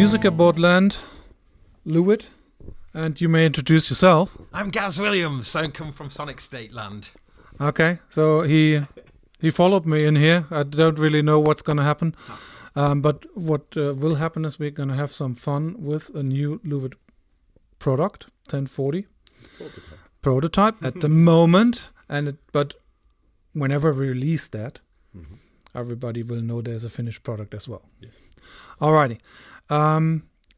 Musiker-Board land, Lewitt, and you may introduce yourself. I'm Gaz Williams. I come from Sonic State Land. Okay, so he followed me in here. I don't really know what's going to happen, but what will happen is we're going to have some fun with a new Lewitt product, 1040 prototype at the moment, but whenever we release that, everybody will know there's a finished product as well. Yes. Alrighty.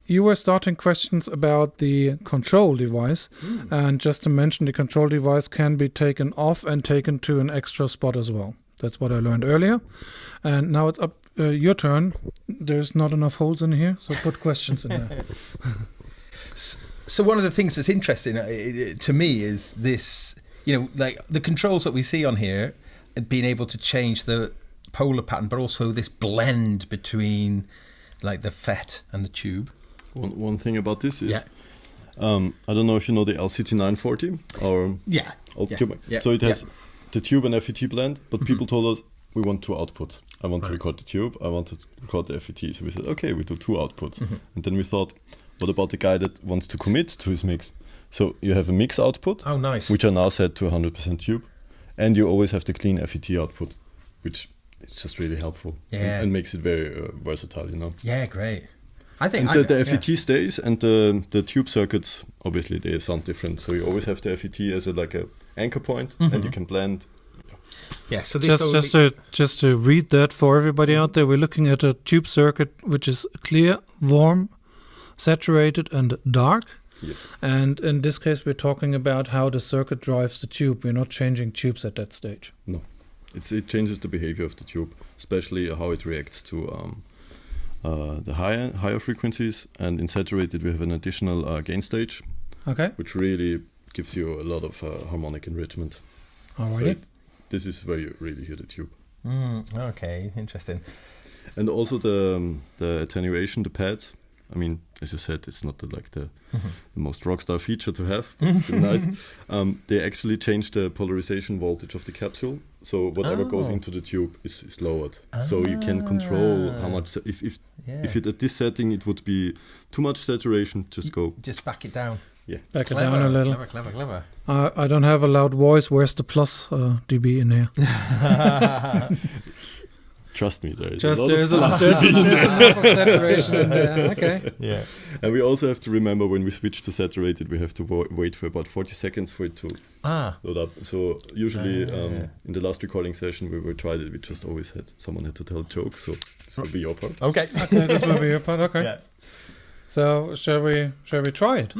You were starting questions about the control device, and just to mention, the control device can be taken off and taken to an extra spot as well. That's what I learned earlier. And now it's up your turn. There's not enough holes in here, so put questions in there. So one of the things that's interesting to me is this, like the controls that we see on here, being able to change the polar pattern, but also this blend between like the FET and the tube. One thing about this is, I don't know if you know the LCT 940 or old tube. So it has the tube and FET blend, but people told us we want two outputs. I want to record the tube, I want to record the FET. So we said, okay, we do two outputs. And then we thought, what about the guy that wants to commit to his mix? So you have a mix output, which are now set to 100% tube, and you always have the clean FET output, which is just really helpful and makes it very versatile, Yeah, great. I think the FET stays, and the tube circuits, obviously they sound different. So you always have the FET as a anchor point, and you can blend. Yeah, so just to read that for everybody out there, we're looking at a tube circuit which is clear, warm, saturated, and dark. Yes. And in this case, we're talking about how the circuit drives the tube. We're not changing tubes at that stage. No, it changes the behavior of the tube, especially how it reacts to the higher frequencies. And in saturated, we have an additional gain stage, which really gives you a lot of harmonic enrichment. Alrighty. So this is where you really hear the tube. Okay, interesting. And also the attenuation, the pads. I mean, as you said, it's not the most rockstar feature to have, but it's still nice. They actually change the polarization voltage of the capsule, so whatever goes into the tube is lowered. So you can control how much. If it at this setting it would be too much saturation, just back it down. Yeah, back it down a little. Clever. I don't have a loud voice. Where's the plus dB in here? Trust me, there is a lot of saturation in there. Okay. Yeah. And we also have to remember when we switch to saturated, we have to wait for about 40 seconds for it to load up. So usually in the last recording session we tried it, we just always someone had to tell a joke. So this will be your part. Okay, this will be your part. Okay. Yeah. So shall we try it?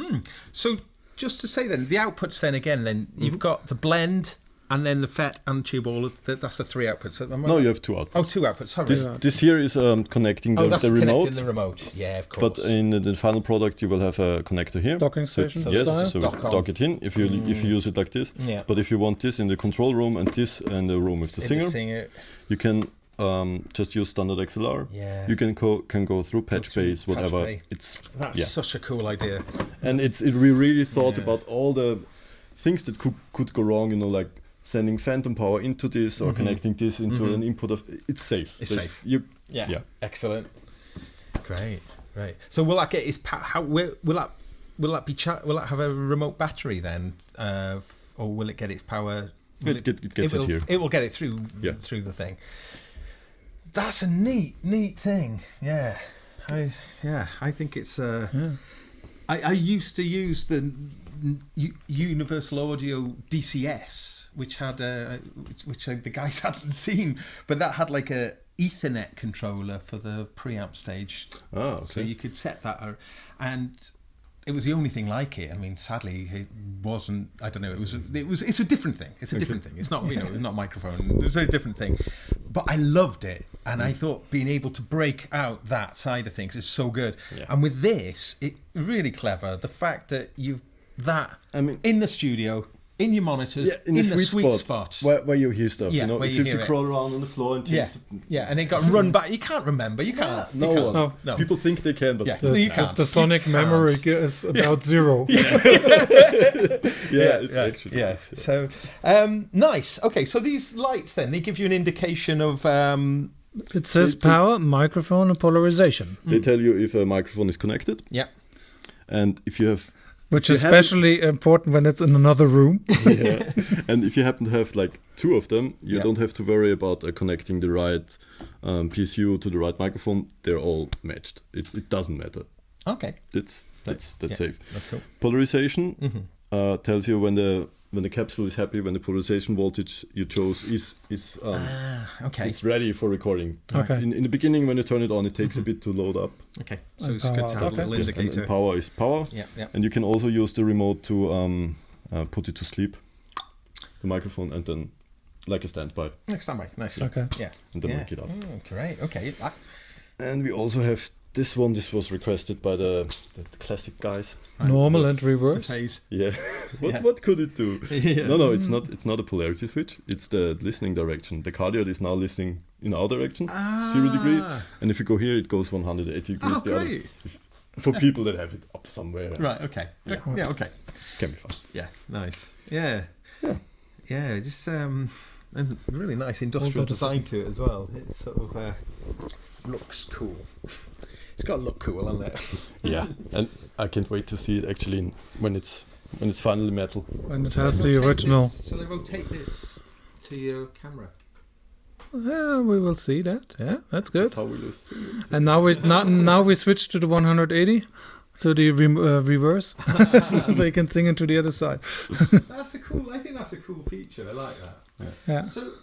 So just to say then, the outputs then you've got the blend. And then the FET and tube, that's the three outputs. No, you have two outputs. Oh, two outputs, sorry. This here is connecting the remote. Connecting the remote, yeah, of course. But in the final product, you will have a connector here. Docking station. So dock it in if you use it like this. Yeah. But if you want this in the control room and this in the room with the singer, you can just use standard XLR. Yeah. You can go through patch base, whatever. That's such a cool idea. And we really thought about all the things that could go wrong, like sending phantom power into this or connecting this into an input of it's safe. It's safe. Yeah. Excellent. Great. So will that get its power? Will that have a remote battery then, or will it get its power? It gets it here. It will get it through the thing. That's a neat thing. Yeah. I think it's. I used to use the Universal Audio DCS, which had which the guys hadn't seen, but that had like a Ethernet controller for the preamp stage. Oh, okay. So you could set that, and it was the only thing like it. I mean, sadly, it wasn't. I don't know. It's a different thing. It's a different thing. It's not it's not a microphone. It's a very different thing. But I loved it, and I thought being able to break out that side of things is so good. Yeah. And with this, it really clever. The fact that in the studio, in your monitors, in the sweet spot where you hear stuff. If you crawl around on the floor and change and it got run back. You can't remember. You can't. No. People think they can, but the sonic memory is about zero. It's actually nice. So nice. Okay, so these lights then, they give you an indication of It says power, microphone, and polarization. They tell you if a microphone is connected. Yeah. And if you have... Which is especially important when it's in another room. Yeah. And if you happen to have like 2 of them, you don't have to worry about connecting the right PSU to the right microphone. They're all matched. It doesn't matter. Okay. That's safe. That's cool. Polarization tells you when the capsule is happy, when the polarization voltage you chose is ready for recording. Okay. In the beginning, when you turn it on, it takes a bit to load up. Okay. So it's good to have a little indicator. And power is power. Yeah. And you can also use the remote to put it to sleep, the microphone, and then like a standby. Like standby. Nice. Okay. Yeah. And then wake it up. Oh, great. Okay. And we also have this one. This was requested by the classic guys. Normal and reverse. Yeah. What could it do? No, it's not a polarity switch. It's the listening direction. The cardioid is now listening in our direction, 0 degree. And if you go here, it goes 180 degrees the other. For people that have it up somewhere. Right, okay. Yeah, okay. Can be fun. Yeah, nice. Yeah. This there's a really nice industrial design to it as well. It sort of looks cool. It's got to look cool, hasn't it? Yeah, and I can't wait to see it actually when it's finally metal. When it has the original. Shall I rotate this to your camera? Yeah, we will see that. Yeah, that's good. How will you see it? And now we switch to the 180, to the reverse, so you can sing into the other side. I think that's a cool feature. I like that. Yeah. So,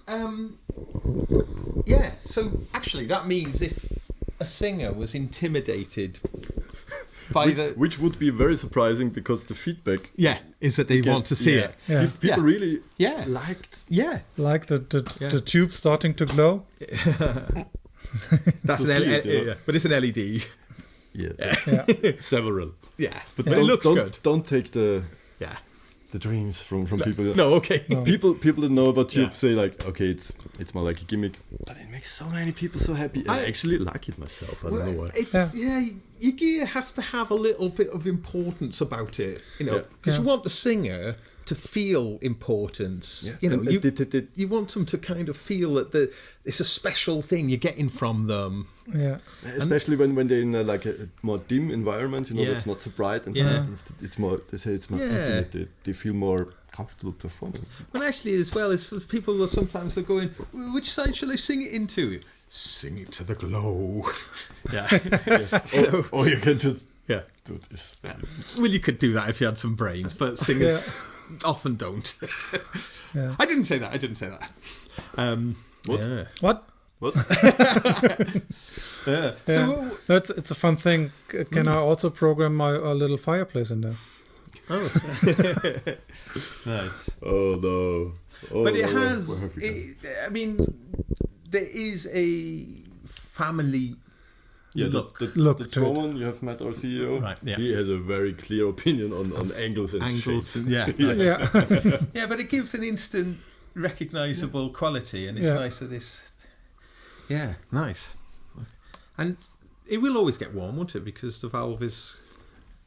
so actually that means if a singer was intimidated by which would be very surprising because the feedback is that they want to see it. Yeah. People really liked like the tube starting to glow. That's but it's an LED. Yeah. Several. Yeah, but it looks good. Don't take the dreams from people. No, okay. No. People that know about tube say like, okay, it's more like a gimmick, but it makes so many people so happy. I actually like it myself. I don't know why. Your gear has to have a little bit of importance about it, because you want the singer to feel importance. Yeah. You want them to kind of feel that it's a special thing you're getting from them. Yeah, especially when they're in a more dim environment, that's not so bright, and it's more. They say it's more intimate. They feel more comfortable performing. And actually, as well as people that sometimes are going, which side shall I sing it into? Sing it to the glow. Or you can just do this. Yeah. Well, you could do that if you had some brains, but singers often don't. I didn't say that. What? So it's a fun thing. Can I also program my little fireplace in there? Oh, nice. Oh no! But it has. There is a family look. The Roman, you have met our CEO. Right, yeah. He has a very clear opinion on angles and shapes. Yeah, but it gives an instant recognisable quality, and it's nice that it's... Yeah, nice. And it will always get warm, won't it? Because the valve is...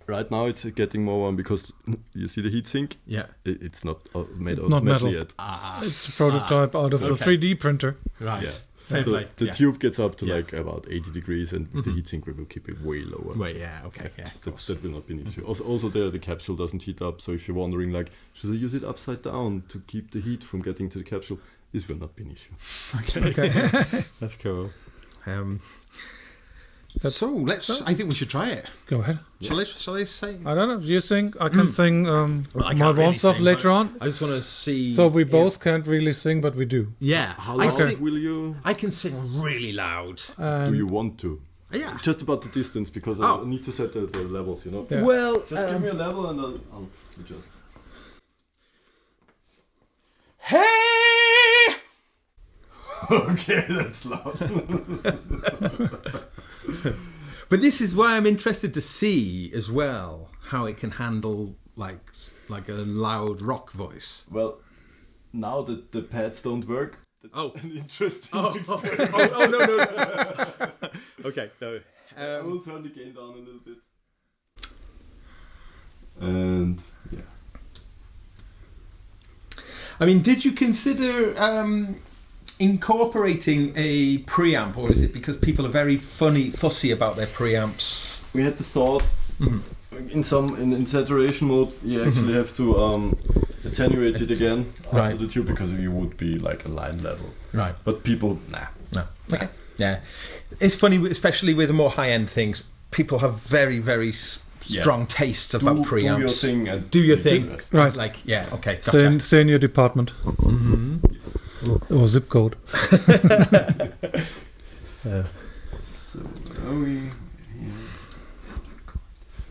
Right now it's getting more warm because you see the heatsink? Yeah. It's not made out of metal yet. It's a prototype out of the 3D printer. Right. Yeah. So the tube gets up to about 80 degrees, and with the heatsink we will keep it way lower. That will not be an issue. Also the capsule doesn't heat up, so if you're wondering should I use it upside down to keep the heat from getting to the capsule, this will not be an issue. Okay. That's cool. I think we should try it. Go ahead. Shall I say? I don't know. Do you sing? I can sing my warm stuff later on. I just want to see. So we both can't really sing, but we do. Yeah. How loud will you? I can sing really loud. Do you want to? Yeah. Just about the distance, because I need to set the levels, Yeah. Well, just give me a level and I'll adjust. Hey! Okay, that's loud. But this is why I'm interested to see as well how it can handle like a loud rock voice. Well, now that the pads don't work, that's an interesting experience. No. Okay, no. I will turn the gain down a little bit. And I mean, did you consider incorporating a preamp, or is it because people are very fussy about their preamps? We had the thought in saturation mode you actually have to attenuate it again after the tube, because you would be like a line level. Right. But people No. Okay. Yeah. It's funny, especially with the more high-end things, people have very, very strong tastes about preamps. Do your thing. And do your thing. Right. Like, yeah, okay, gotcha. Stay in your department. Or zip code.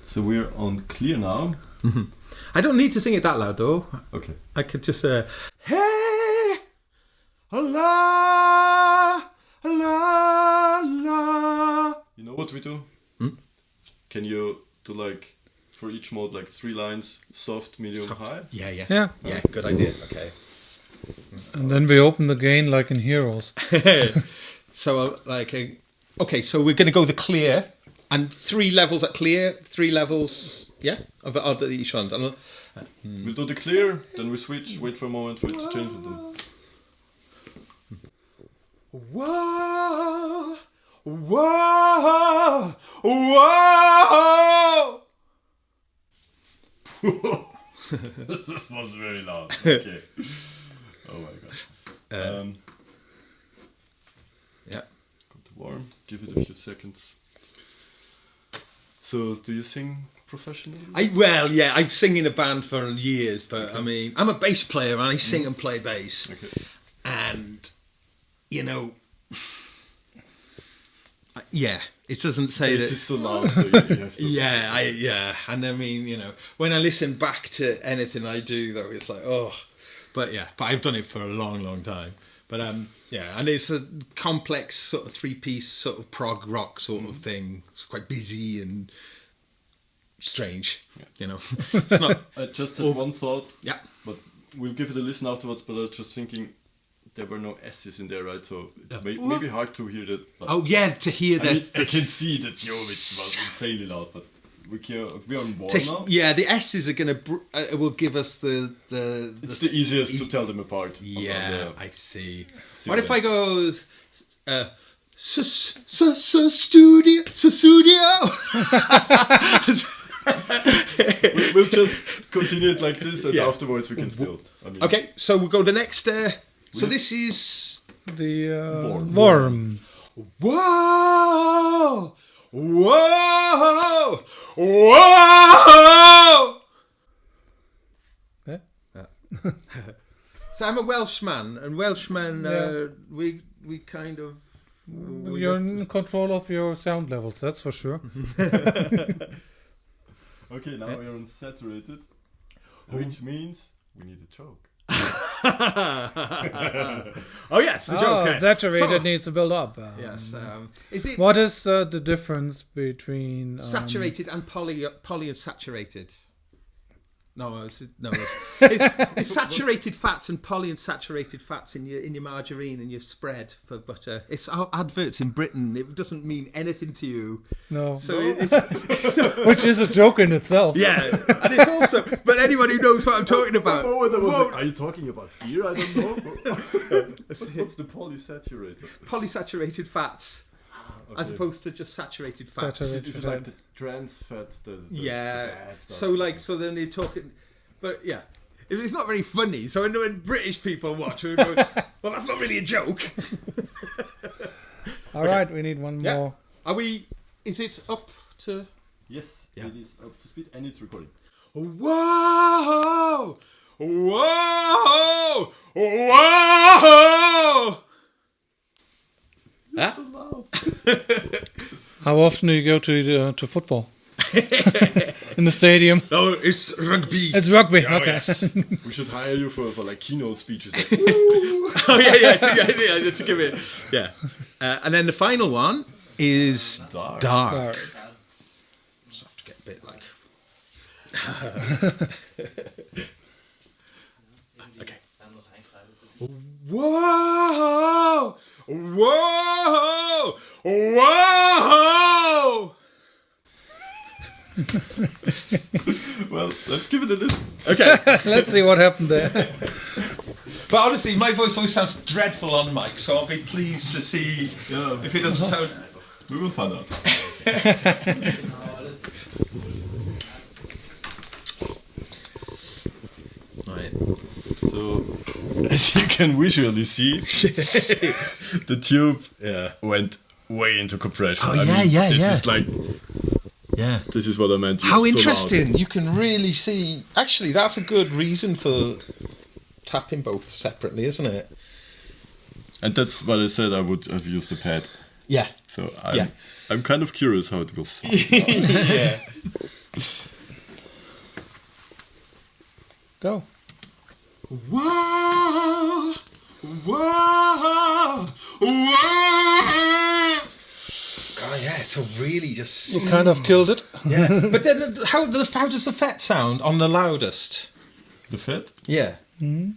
So we're on clear now. I don't need to sing it that loud, though. Okay. I could just hey, la, la, la. You know what we do? Can you do like for each mode like 3 lines, soft, medium, high? Yeah. Good idea. Okay. And then we open the gain like in Heroes. So okay, so we're going to go the clear, and 3 levels at clear, 3 levels, of each one. We'll do the clear, then we switch, wait for a moment for it to change with them. Whoa, whoa, whoa. This was very loud. Okay. Oh my god. Got to warm. Give it a few seconds. So, do you sing professionally? I've sung in a band for years, but I mean, I'm a bass player and I sing and play bass. Okay. And, you know, it doesn't say Bass that. is so loud, so you have to. And I mean, you know, when I listen back to anything I do, though, it's like, but I've done it for a long, long time. But and it's a complex sort of 3-piece sort of prog rock sort of thing. It's quite busy and strange, you know. It's not. I just had one thought. Yeah. But we'll give it a listen afterwards. But I was just thinking, there were no S's in there, right? So it may be hard to hear that. But to hear this. I can see that Jovic was insanely loud, but we're on board now. Yeah, the S's are going to will give us the. It's the easiest to tell them apart. Yeah, I see. See What if I go? Studio. We'll just continue it like this, and afterwards we can still. Okay, so we'll go the next. So this is the worm. Whoa! Whoa! Whoa! So I'm a Welshman, and Welshmen, we kind of. You're in control of your sound levels, that's for sure. Okay, now we're on saturated, which means we need a joke. Oh yes, the joke. Yes. Saturated needs to build up. Yes. Is it? What is the difference between saturated and polyunsaturated? No, it's saturated fats and polyunsaturated fats in your margarine and your spread for butter. It's adverts in Britain. It doesn't mean anything to you. No. So it's which is a joke in itself. Yeah, and it's also. But anyone who knows what I'm talking about. Are you talking about here? I don't know. What's the polysaturated? Polysaturated fats. Okay. As opposed to just saturated fats. Is it like the trans fats? The bad stuff? So then they're talking, but yeah, it's not very funny. So when British people watch, we go, well, that's not really a joke. All right, we need one more. Are we? Is it up to? Yes, it is up to speed and it's recording. Whoa! Whoa! Whoa! Huh? So loud. How often do you go to football? In the stadium? No, it's rugby. It's rugby. Oh, okay. Yes. We should hire you for like keynote speeches. Like, to give it. Yeah. And then the final one is dark. Just have to get a bit like. Okay. Whoa! Whoa! Whoa! Well, let's give it a listen. Okay. Let's see what happened there. But honestly, my voice always sounds dreadful on mic, so I'll be pleased to see if it doesn't sound... We will find out. Right. So, as you can visually see, the tube went way into compression. Oh, this is like... Yeah. This is what I meant. How interesting. You can really see... Actually, that's a good reason for tapping both separately, isn't it? And that's what I said I would have used a pad. Yeah. So I'm kind of curious how it will sound. Yeah. Go. Whoa, whoa, whoa. Oh yeah, so really just... You kind of killed it. Yeah. But then how does the FET sound on the loudest? The FET? Yeah. Mm-hmm.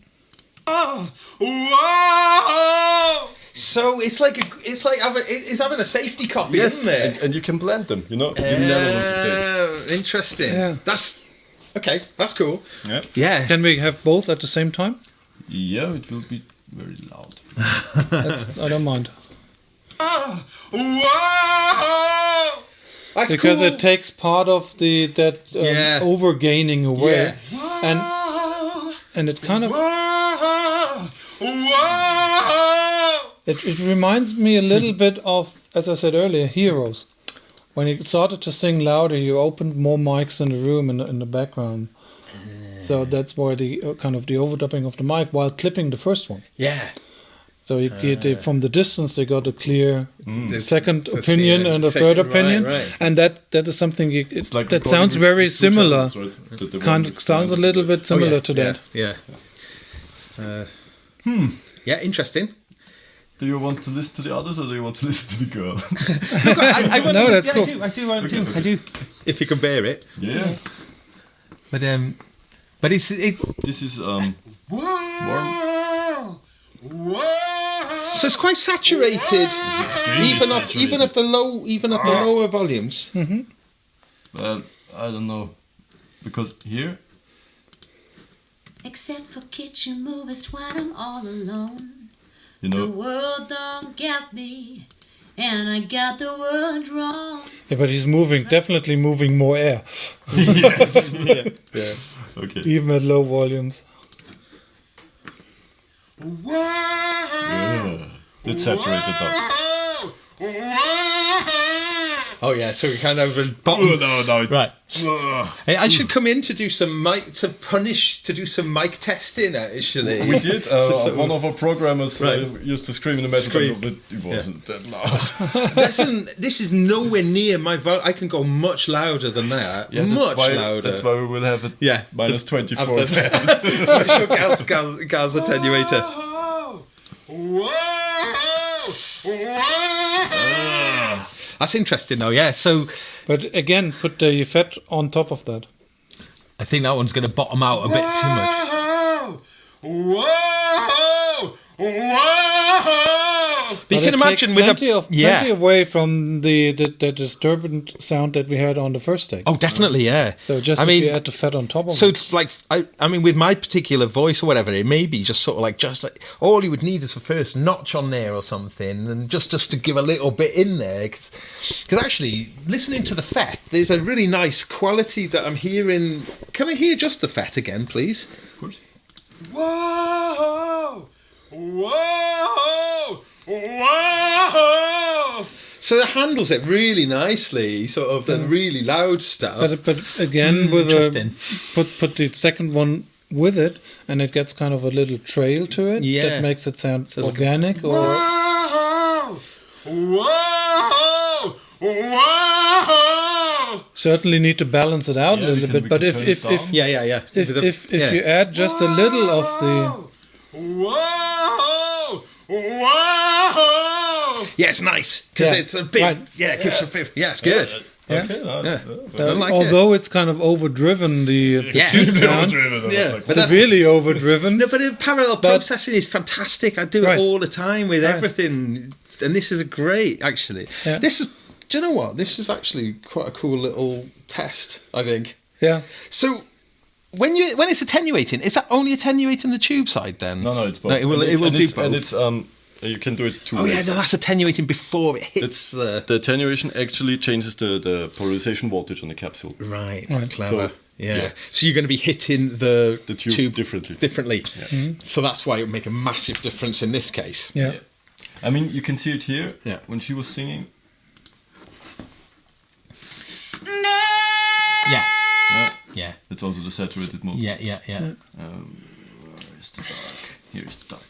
Oh, whoa! So it's like having a safety copy, isn't it? And you can blend them, you know. You never lose a tape. Interesting. Yeah. That's That's cool. Yeah. Yeah. Can we have both at the same time? Yeah, it will be very loud. I don't mind. Whoa! That's Because cool. it takes part of overgaining away, Yeah. and it kind of Whoa! it reminds me a little bit of, as I said earlier, Heroes. When he started to sing louder, you opened more mics in the room in the background. So that's where the kind of the overdubbing of the mic while clipping the first one. Yeah. So you get from the distance they got a clear second opinion and a third opinion, right. and that is something It's like that sounds very similar. Channels, right? Kind of sounds a little bit similar to that. Yeah. Yeah, interesting. Do you want to listen to the others or do you want to listen to the girl? No, that's cool. I do. If you can bear it. Yeah. But it's This is warm. So it's quite saturated, even at the lower volumes. Mm-hmm. Well, I don't know, because here. Except for kitchen movies when I'm all alone. You The know, world don't get me, and I got the world wrong. Yeah, but he's definitely moving more air, yes. Yeah. Okay. even at low volumes. Yeah. It's saturated now. Oh yeah, so we kind of bottom. No. Right. Hey, I should come in to do some mic testing. Actually, We did. One of our programmers used to scream in the metal, but it wasn't that loud. This is nowhere near my voice. I can go much louder than that. Yeah, much louder. That's why we will have it minus 24. Special gas attenuator. That's interesting, though. Yeah. So, But again, put the FET on top of that. I think that one's going to bottom out a bit too much. But you can imagine with plenty away from the disturbant sound that we heard on the first take. Oh, definitely, yeah. So just if you add the FET on top of so it. it's like I mean, with my particular voice or whatever, it may be just sort of like all you would need is a first notch on there or something, and just to give a little bit in there. Because actually, listening to the FET, there's a really nice quality that I'm hearing. Can I hear just the FET again, please? Of course. Whoa! Whoa! Whoa! So it handles it really nicely, sort of the really loud stuff. But again, with put the second one with it, and it gets kind of a little trail to it. Yeah. That makes it sound organic. Whoa! Whoa! Whoa! Certainly need to balance it out a little bit. But if you add just a little of the yeah, it's nice because it's a bit. Right. Yeah, it gives a bit. Yeah, it's good. Although it's kind of overdriven, the tube sound. Severely overdriven. No, but the parallel processing is fantastic. I do it all the time with everything, and this is great. Actually, this is. Do you know what? This is actually quite a cool little test. I think. Yeah. So, when it's attenuating, is that only attenuating the tube side then? No, it's both. No, it will do both. And it's you can do it two ways. Oh yeah, no, that's attenuating before it hits the attenuation actually changes the polarization voltage on the capsule. Right. Clever. So, yeah. So you're going to be hitting the tube differently. Yeah. Mm-hmm. So that's why it would make a massive difference in this case. Yeah. I mean, you can see it here. Yeah. When she was singing. Yeah. Yeah. It's also the saturated mode. Yeah. Where's the dark? Here's the dark.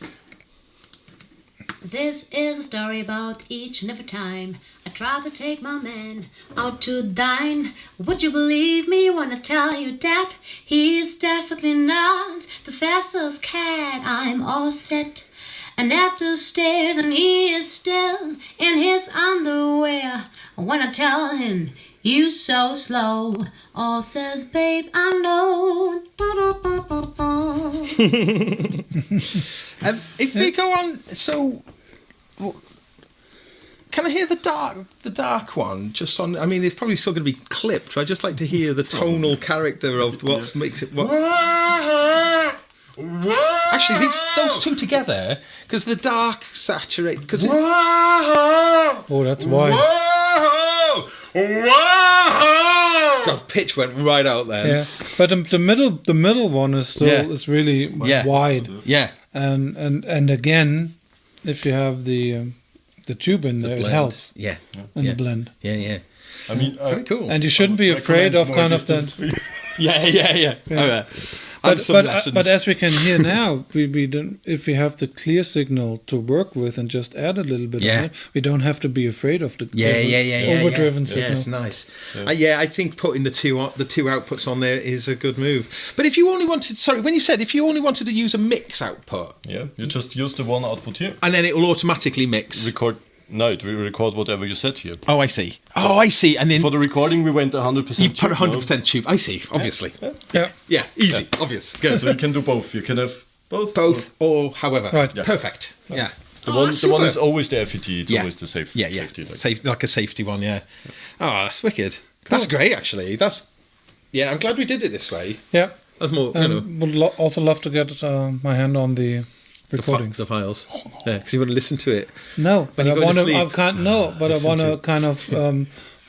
This is a story about each and every time I try to take my man out to dine. Would you believe me when I tell you that he's definitely not the fastest cat? I'm all set and at the stairs, and he is still in his underwear. When I tell him, you so slow, all says, babe, I know. If we go on, so can I hear the dark one? Just on. I mean, it's probably still going to be clipped. But I'd just like to hear the tonal character of what makes it. Actually, those two together, because the dark saturate. Because that's why. God, pitch went right out there. Yeah, but the middle one is still is really wide. Yeah, and again, if you have the tube in there, it helps. Yeah, in the blend. Yeah. I mean, very cool. And you shouldn't be afraid of kind of that. Yeah. But as we can hear now, we don't. If we have the clear signal to work with and just add a little bit on it, we don't have to be afraid of the overdriven signal. Yeah, it's nice. I think putting the two outputs on there is a good move. But if you only wanted, when you said if you only wanted to use a mix output, you just use the one output here, and then it will automatically mix. No, it will record whatever you said here. Oh, I see. And then for the recording, we went 100%. You put 100% tube. I see. Obviously. Yeah. Easy. Obvious. Good. So you can do both. You can have both, or however. Right. Yeah. Perfect. Yeah. The one is always the FET. It's always the safety. Like a safety one. Yeah. Oh, that's wicked. Cool. That's great. Actually, I'm glad we did it this way. Yeah. That's more. Would also love to get my hand on the recordings, the files. Yeah, because you want to listen to it. No, but I want to. I can't. No, but I want to kind of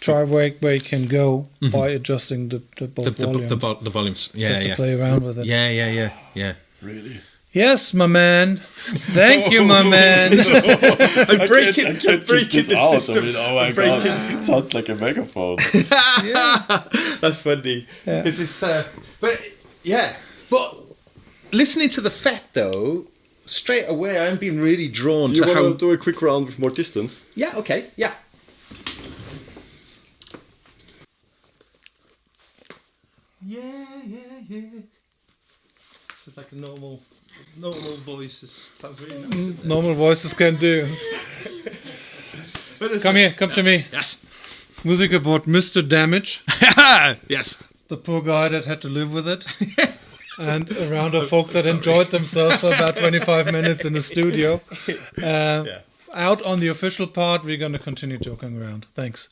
try where you can go by adjusting the both volumes. The volumes. Yeah, just to play around with it. Yeah. Really? Yes, my man. Thank you, my man. I'm breaking the out. System. I mean, oh my god, it sounds like a megaphone. That's funny. Yeah. It's just, but listening to the FET though. Straight away, I'm being really drawn to how... Do you want to do a quick round with more distance? Yeah, okay, yeah. Yeah. This is like a normal voice. Sounds really nice. Normal voices can do. Come to me. Yes. Musiker-Board Mr. Damage. Yes. The poor guy that had to live with it. And a round of folks that enjoyed themselves for about 25 minutes in the studio. Out on the official part, we're going to continue joking around. Thanks.